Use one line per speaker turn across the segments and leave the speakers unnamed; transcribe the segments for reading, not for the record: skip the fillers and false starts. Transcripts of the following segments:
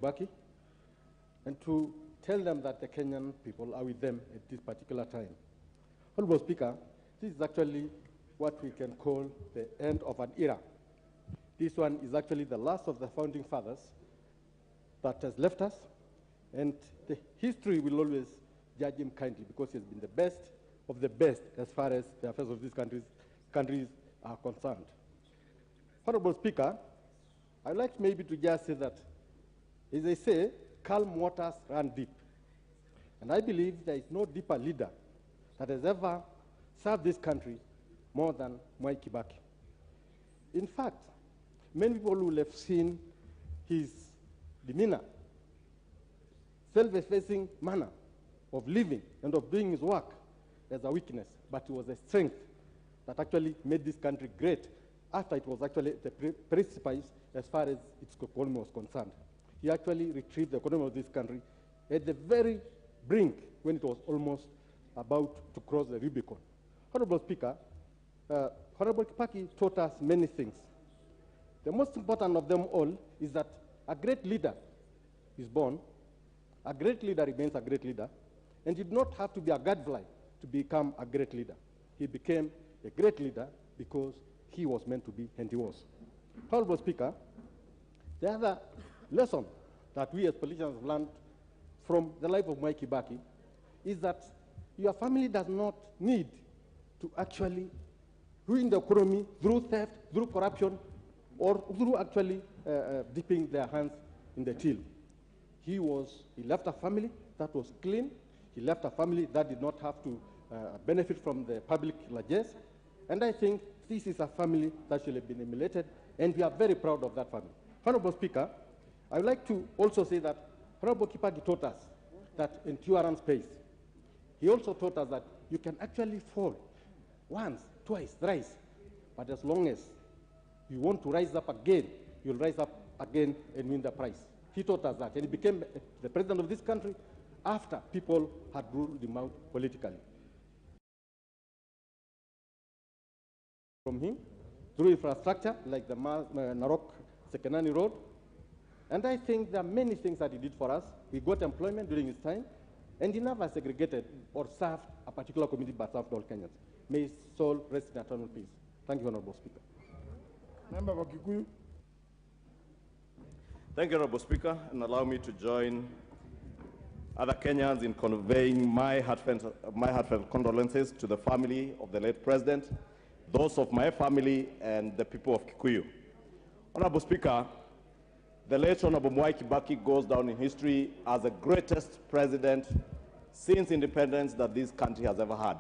Kibaki, and to tell them that the Kenyan people are with them at this particular time. Honorable Speaker, this is actually what we can call the end of an era. This one is actually the last of the founding fathers that has left us, and the history will always judge him kindly because he has been the best of the best as far as the affairs of these countries are concerned. Honorable Speaker, I'd like maybe to just say that, as they say, calm waters run deep. And I believe there is no deeper leader that has ever served this country more than Mwai Kibaki. In fact, many people will have seen his demeanor, self-effacing manner of living and of doing his work as a weakness, but it was a strength that actually made this country great after it was actually the precipice as far as its economy was concerned. He actually retrieved the economy of this country at the very brink when it was almost about to cross the Rubicon. Honorable Speaker, Honorable Kibaki taught us many things. The most important of them all is that a great leader is born, a great leader remains a great leader, and did not have to be a gadfly to become a great leader. He became a great leader because he was meant to be, and he was. Honorable Speaker, the other lesson that we as politicians have learned from the life of Mwai Kibaki is that your family does not need to actually ruin the economy through theft, through corruption, or through actually dipping their hands in the till. He left a family that was clean. He left a family that did not have to benefit from the public largesse. And I think this is a family that should have been emulated, and we are very proud of that family. Honorable Speaker, I would like to also say that Honorable Kibaki taught us that endurance pays. He also taught us that you can actually fall once, twice, thrice, but as long as you want to rise up again, you'll rise up again and win the prize. He taught us that, and he became the president of this country after people had ruled him out politically. From him, through infrastructure like the Narok-Sekenani Road, and I think there are many things that he did for us. We got employment during his time, and he never segregated or served a particular community but served all Kenyans. May his soul rest in eternal peace. Thank you, Honorable Speaker.
Member for Kikuyu.
Thank you, Honorable Speaker, and allow me to join other Kenyans in conveying my heartfelt condolences to the family of the late President, those of my family, and the people of Kikuyu. Honorable Speaker, the late Honorable Mwai Kibaki goes down in history as the greatest president since independence that this country has ever had.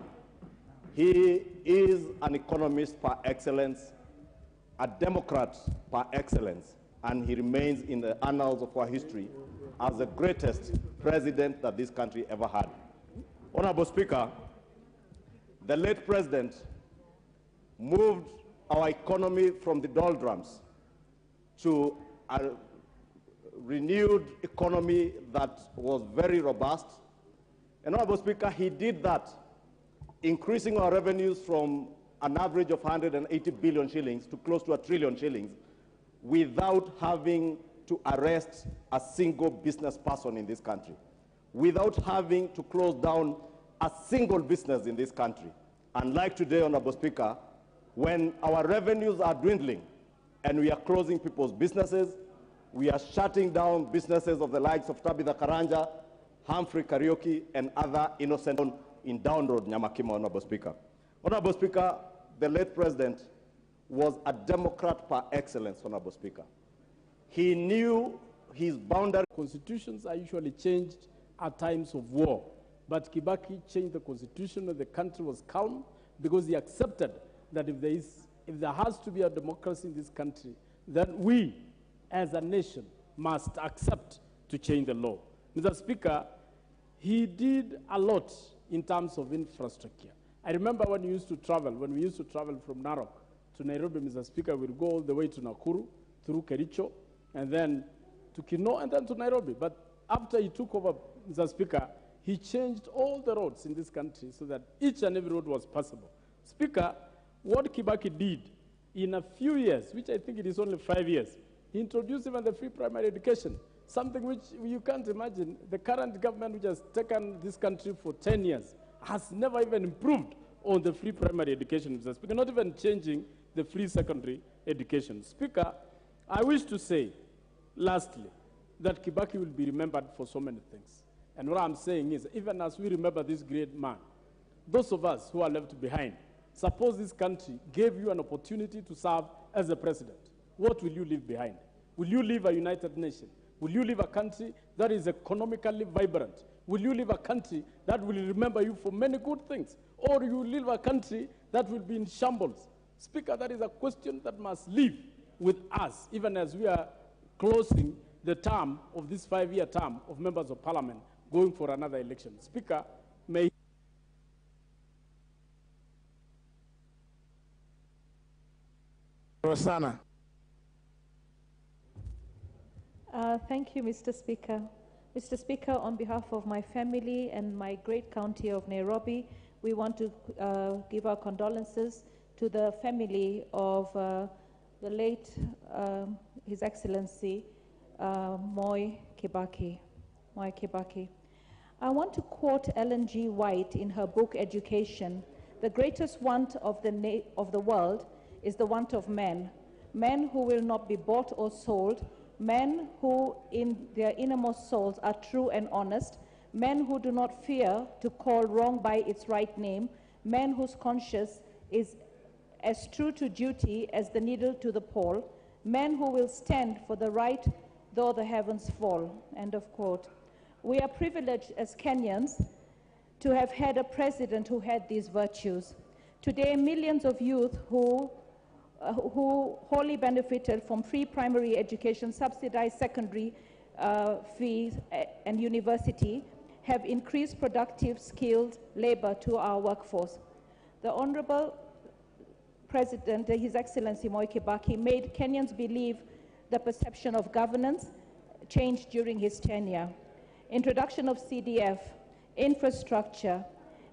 He is an economist par excellence, a Democrat par excellence, and he remains in the annals of our history as the greatest president that this country ever had. Honorable Speaker, the late president moved our economy from the doldrums to a renewed economy that was very robust. And Honorable Speaker, he did that, increasing our revenues from an average of 180 billion shillings to close to 1 trillion shillings without having to arrest a single business person in this country, without having to close down a single business in this country. Unlike today, Honorable Speaker, when our revenues are dwindling and we are closing people's businesses, we are shutting down businesses of the likes of Tabitha Karanja, Humphrey Karaoke, and other innocent in Down Road, Nyamakima, Honorable Speaker. Honorable Speaker, the late president was a Democrat par excellence, Honorable Speaker. He knew his boundary.
Constitutions are usually changed at times of war, but Kibaki changed the constitution and the country was calm because he accepted that if there has to be a democracy in this country, then we, as a nation, must accept to change the law. Mr. Speaker, he did a lot in terms of infrastructure. I remember when we used to travel from Narok to Nairobi, Mr. Speaker, we'd go all the way to Nakuru, through Kericho, and then to Kino, and then to Nairobi. But after he took over, Mr. Speaker, he changed all the roads in this country so that each and every road was passable. Speaker, what Kibaki did in a few years, which I think it is only 5 years, he introduced even the free primary education. something which you can't imagine. The current government, which has taken this country for 10 years, has never even improved on the free primary education, Mr. Speaker, not even changing the free secondary education. Speaker, I wish to say, lastly, that Kibaki will be remembered for so many things. And what I'm saying is, even as we remember this great man, those of us who are left behind, suppose this country gave you an opportunity to serve as a president, what will you leave behind? Will you leave a united nation? Will you leave a country that is economically vibrant? Will you leave a country that will remember you for many good things? Or you will leave a country that will be in shambles? Speaker, that is a question that must live with us, even as we are closing the term of this 5-year term of members of parliament going for another election. Speaker, may
Rosanna.
Thank you, Mr. Speaker. Mr. Speaker, on behalf of my family and my great county of Nairobi, we want to give our condolences to the family of the late His Excellency Moi Kibaki. I want to quote Ellen G. White in her book Education. The greatest want of the world is the want of men who will not be bought or sold, men who in their innermost souls are true and honest, men who do not fear to call wrong by its right name, men whose conscience is as true to duty as the needle to the pole, men who will stand for the right though the heavens fall. End of quote. We are privileged as Kenyans to have had a president who had these virtues. Today, millions of youth who wholly benefited from free primary education, subsidized secondary fees, and university have increased productive, skilled labor to our workforce. The Honorable President, His Excellency Moi Kibaki, made Kenyans believe the perception of governance changed during his tenure. Introduction of CDF, infrastructure.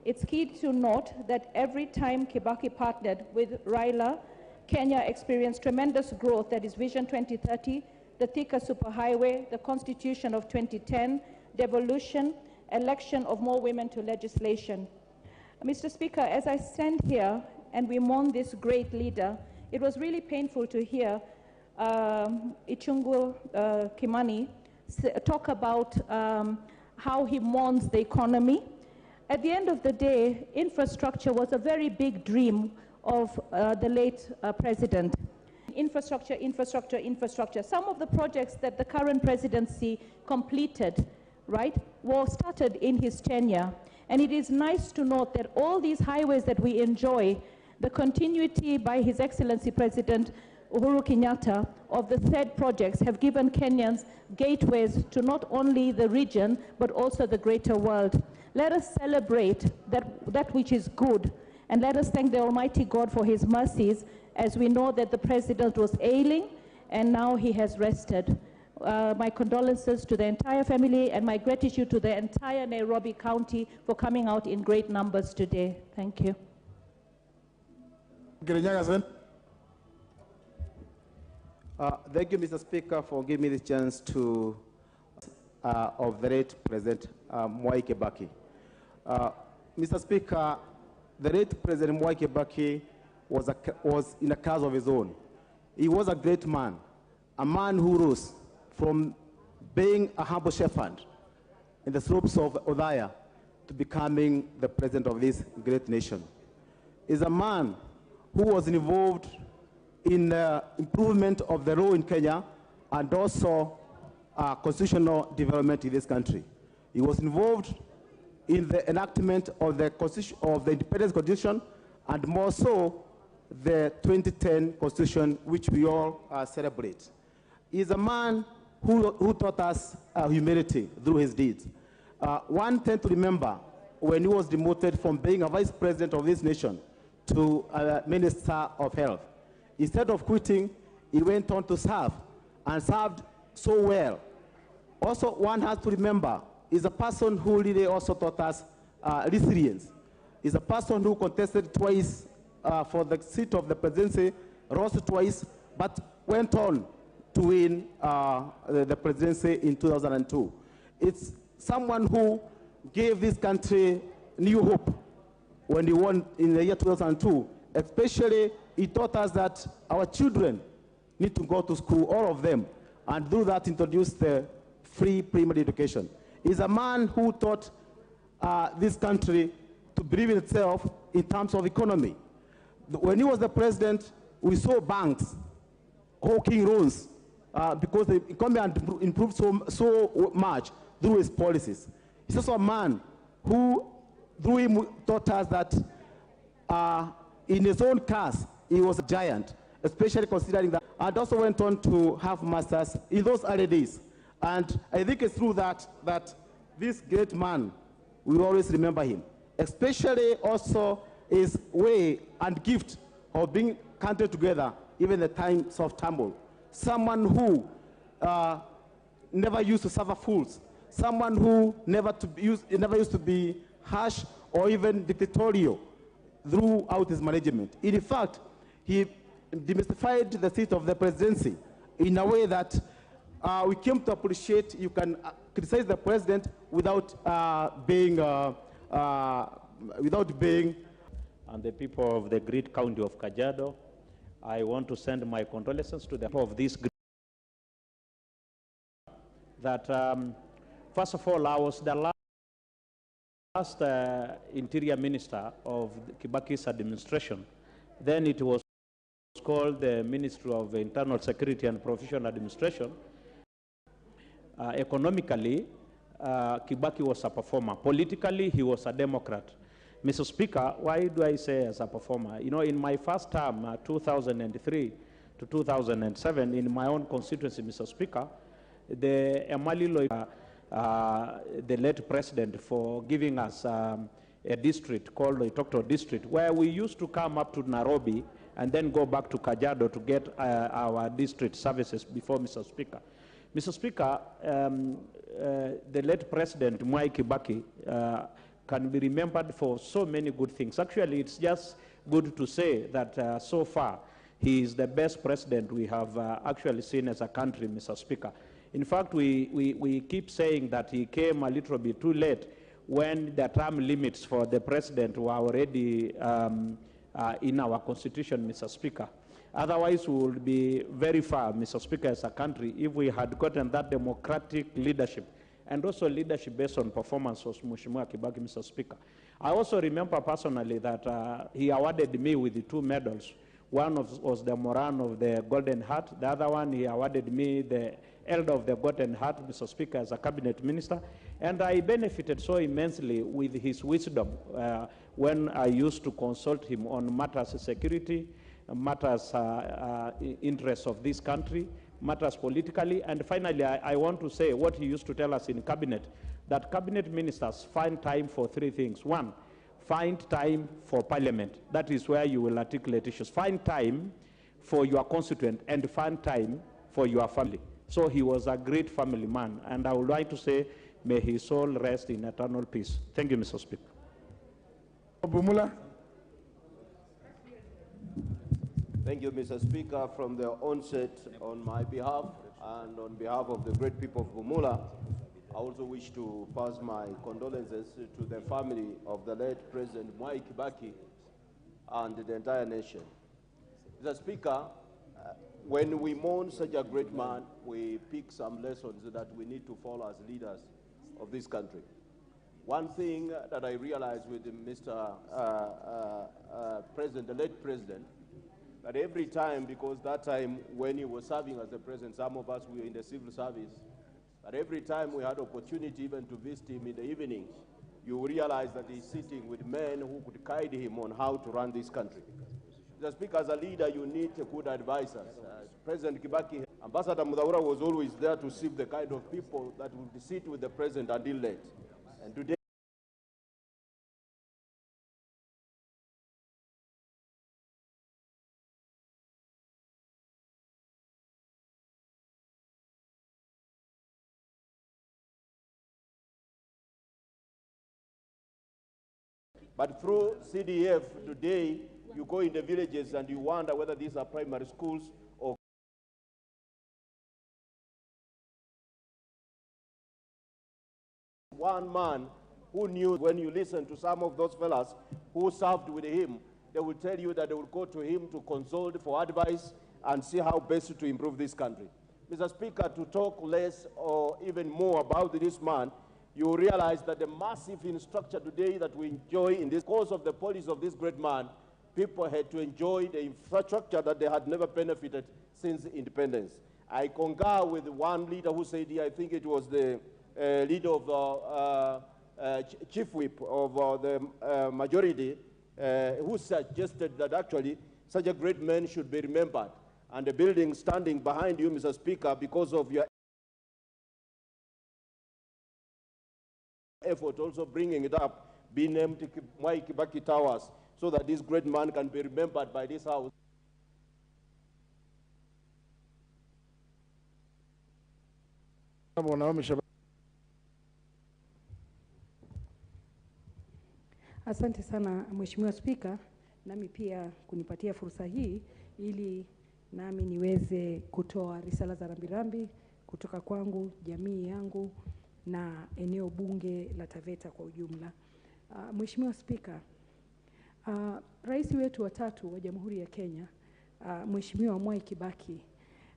It's key to note that every time Kibaki partnered with Raila, Kenya experienced tremendous growth, that is Vision 2030, the Thika Superhighway, the Constitution of 2010, devolution, election of more women to legislation. Mr. Speaker, as I stand here and we mourn this great leader, it was really painful to hear Ichung'wah Kimani talk about how he mourns the economy. At the end of the day, infrastructure was a very big dream of the late president. Infrastructure. Some of the projects that the current presidency completed, right, were started in his tenure. And it is nice to note that all these highways that we enjoy, the continuity by His Excellency President Uhuru Kenyatta of the said projects have given Kenyans gateways to not only the region, but also the greater world. Let us celebrate that which is good, and let us thank the Almighty God for His mercies, as we know that the President was ailing, and now he has rested. My condolences to the entire family, and my gratitude to the entire Nairobi County for coming out in great numbers today. Thank you.
Thank you, Mr. Speaker, for giving me this chance to of the late President Mwai Kibaki. Mr. Speaker, the late President Mwai Kibaki was in a class of his own. He was a great man, a man who rose from being a humble shepherd in the slopes of Odaya to becoming the president of this great nation. He's a man who was involved in the improvement of the law in Kenya and also constitutional development in this country. He was involved in the enactment of the Constitution, of the Independence Constitution, and more so the 2010 Constitution, which we all celebrate. He is a man who taught us humility through his deeds. One thing to remember, when he was demoted from being a vice president of this nation to a minister of health, instead of quitting, he went on to serve, and served so well. Also, one has to remember, is a person who really also taught us resilience. Is a person who contested twice for the seat of the presidency, lost twice, but went on to win the presidency in 2002. It's someone who gave this country new hope when he won in the year 2002. Especially, he taught us that our children need to go to school, all of them, and do that introduced the free primary education. He's a man who taught this country to believe in itself in terms of economy. When he was the president, we saw banks hawking loans because the economy had improved so much through his policies. He's also a man who, through him, taught us that in his own class, he was a giant, especially considering that, and also went on to have masters in those early days. And I think it's through that this great man, we always remember him, especially also his way and gift of bringing country together, even the times of tumble. Someone who never used to suffer fools, someone who never used to be harsh or even dictatorial throughout his management. In fact, he demystified the seat of the presidency in a way that we came to appreciate. You can criticize the president without being
and the people of the great county of Kajiado. I want to send my condolences to the people of this group. That first of all, I was the last interior minister of Kibaki's administration. Then it was called the Ministry of Internal Security and Professional Administration. Economically, Kibaki was a performer. Politically, he was a Democrat. Mr. Speaker, why do I say as a performer? You know, in my first term, 2003 to 2007, in my own constituency, Mr. Speaker, the late president, for giving us a district called the Tokto district, where we used to come up to Nairobi and then go back to Kajiado to get our district services before, Mr. Speaker. Mr. Speaker, the late president, Mwai Kibaki, can be remembered for so many good things. Actually, it's just good to say that so far, he is the best president we have actually seen as a country, Mr. Speaker. In fact, we keep saying that he came a little bit too late when the term limits for the president were already in our constitution, Mr. Speaker. Otherwise, we would be very far, Mr. Speaker, as a country, if we had gotten that democratic leadership and also leadership based on performance of Mheshimiwa Kibaki, Mr. Speaker. I also remember personally that he awarded me with the 2 medals. One was the Moran of the Golden Heart. The other one, he awarded me the Elder of the Golden Heart, Mr. Speaker, as a cabinet minister. And I benefited so immensely with his wisdom when I used to consult him on matters of security, matters interests of this country, matters politically. And finally, I want to say what he used to tell us in cabinet, that cabinet ministers find time for 3 things. 1, find time for parliament. That is where you will articulate issues. Find time for your constituent and find time for your family. So he was a great family man. And I would like to say, may his soul rest in eternal peace. Thank you, Mr. Speaker.
Bumula.
Thank you, Mr. Speaker. From the onset, on my behalf and on behalf of the great people of Bumula, I also wish to pass my condolences to the family of the late President Mwai Kibaki and the entire nation. Mr. Speaker, when we mourn such a great man, we pick some lessons that we need to follow as leaders of this country. One thing that I realized with Mr. President, the late President, that every time, because that time when he was serving as the president, some of us were in the civil service, that every time we had opportunity even to visit him in the evening, you realize that he's sitting with men who could guide him on how to run this country. Mr. Speaker, as a leader, you need good advisors. President Kibaki, Ambassador Muthaura was always there to see the kind of people that would sit with the president until late. And today, but through CDF today, you go in the villages and you wonder whether these are primary schools One man who knew, when you listen to some of those fellas who served with him, they will tell you that they will go to him to consult for advice and see how best to improve this country. Mr. Speaker, to talk less or even more about this man, you realize that the massive infrastructure today that we enjoy in this course of the policies of this great man, people had to enjoy the infrastructure that they had never benefited since independence. I concur with one leader who said here, I think it was the leader of the chief whip of the majority, who suggested that actually such a great man should be remembered. And the building standing behind you, Mr. Speaker, because of your effort also bringing it up, be named Kibaki Towers, so that this great man can be remembered by this house.
Asante sana Mheshimiwa Spika, nami pia kunipatia fursa hii ili nami niweze kutoa risala za rambirambi kutoka kwangu, jamii yangu na eneo bunge la Taveta kwa ujumla. Mheshimiwa Spika, rais wetu wa tatu wa Jamhuri ya Kenya, Mheshimiwa Mwai Kibaki,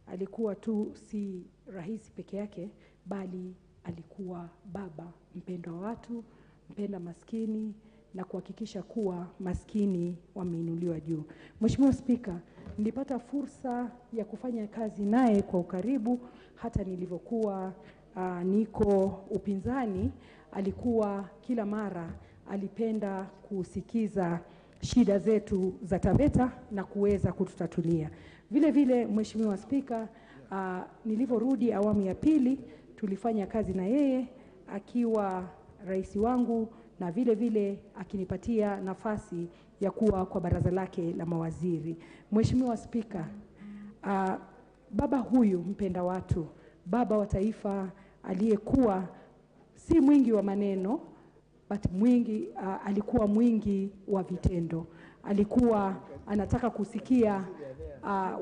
alikuwa tu si rais peke yake, bali alikuwa baba mpenda watu, mpenda maskini na kuhakikisha kuwa maskini wameinuliwa juu. Mheshimiwa Spika, nilipata fursa ya kufanya kazi naye kwa ukaribu hata nilivyokuwa niko upinzani. Alikuwa kila mara alipenda kusikiza shida zetu za Taveta na kuweza kututatulia. Vile vile Mheshimiwa Spika, nilivyorudi awamu ya pili tulifanya kazi na yeye akiwa rais wangu na vile vile akinipatia nafasi ya kuwa kwa baraza lake la mawaziri. Mheshimiwa Spika, baba huyu mpenda watu, baba wa taifa aliyekuwa si mwingi wa maneno, but alikuwa mwingi wa vitendo. Alikuwa anataka kusikia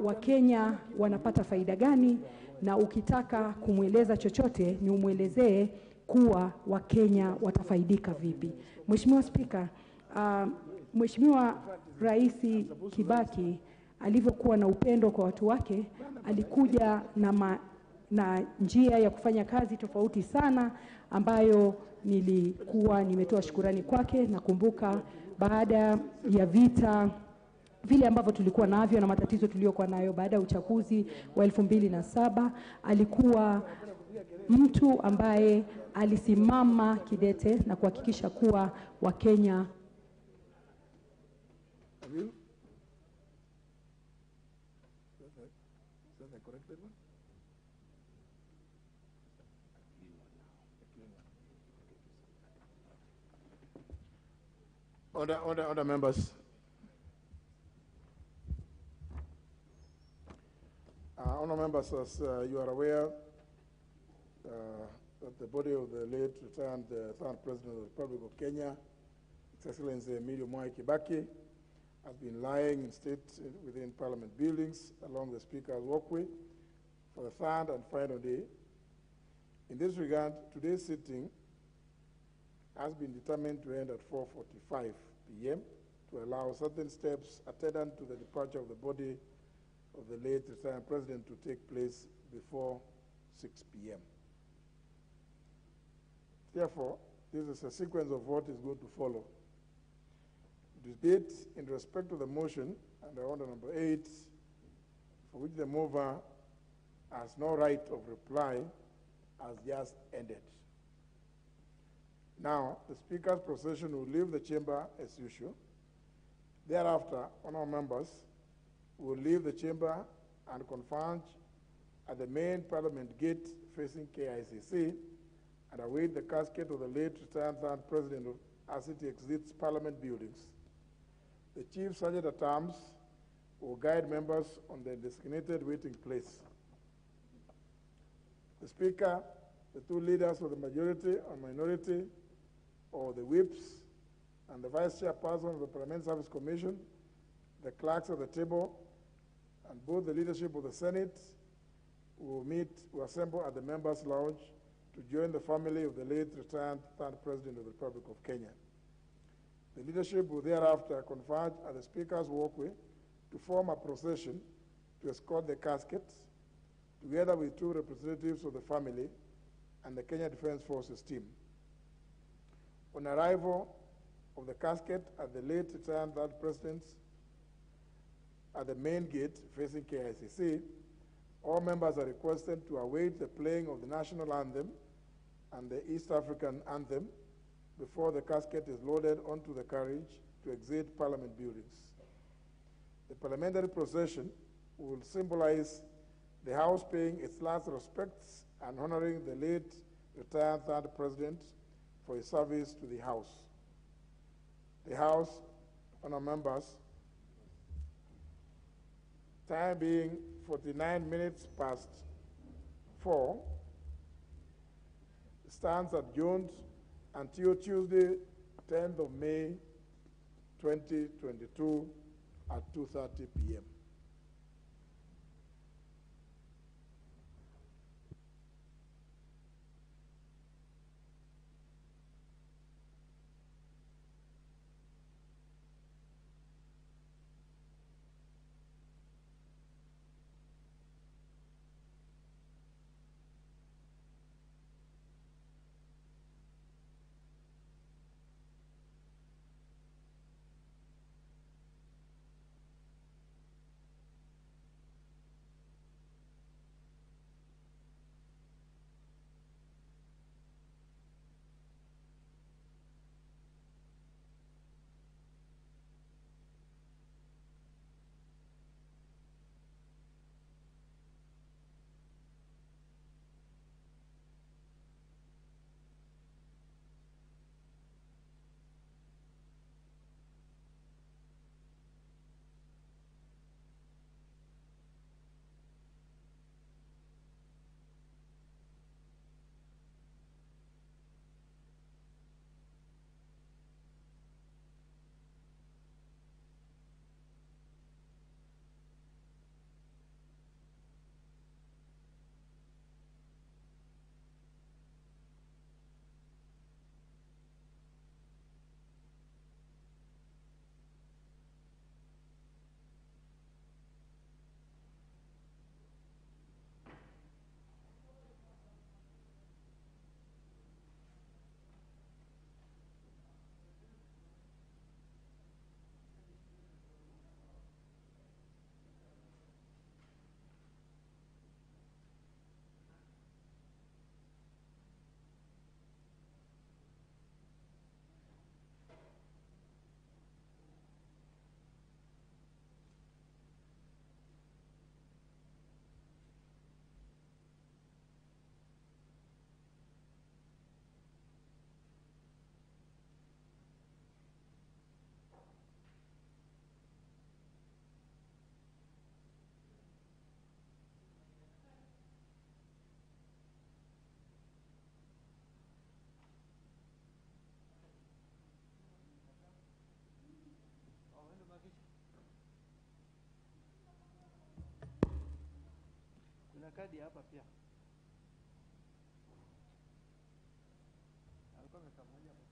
Wakenya wanapata faida gani, na ukitaka kumweleza chochote ni umwelezee kuwa Wakenya watafaidika vipi. Mheshimiwa Spika, Mheshimiwa Rais Kibaki alivyokuwa na upendo kwa watu wake, alikuja na njia ya kufanya kazi tofauti sana ambayo nilikuwa nimetoa shukrani kwake. Nakumbuka baada ya vita vile ambavyo tulikuwa navyo na matatizo tuliyokuwa nayo baada ya uchaguzi wa 2007, alikuwa mtu ambaye alisimama kidete na kuhakikisha kuwa Wakenya
Order members. Honourable members, as you are aware, that the body of the late retired third President of the Republic of Kenya, His Excellency Mwai Kibaki, has been lying in state within Parliament buildings along the Speaker's walkway for the third and final day. In this regard, today's sitting has been determined to end at 4:45 p.m. to allow certain steps attendant to the departure of the body of the late retired President to take place before 6 p.m. Therefore, this is a sequence of what is going to follow. Debate in respect to the motion under order number 8, for which the mover has no right of reply, has just ended. Now, the Speaker's procession will leave the chamber as usual. Thereafter, honourable members will leave the chamber and converge at the main Parliament gate facing KICC and await the casket of the late retired third President as it exits Parliament buildings. The Chief Sergeant at Arms will guide members on the designated waiting place. The Speaker, the two leaders of the majority and minority, or the whips, and the Vice Chairperson of the Parliament Service Commission, the clerks at the table, and both the leadership of the Senate will assemble at the members' lounge to join the family of the late retired third President of the Republic of Kenya. The leadership will thereafter converge at the Speaker's walkway to form a procession to escort the casket, together with 2 representatives of the family and the Kenya Defense Forces team. On arrival of the casket at the late retired third President's at the main gate facing KICC, all members are requested to await the playing of the national anthem and the East African anthem before the casket is loaded onto the carriage to exit Parliament buildings. The parliamentary procession will symbolize the House paying its last respects and honoring the late retired third President for his service to the House. The House, honour members, time being 49 minutes past 4, stands adjourned until Tuesday, 10th of May, 2022 at 2:30 p.m.
Kadi hapa pia. Alikuwa amekamaliza.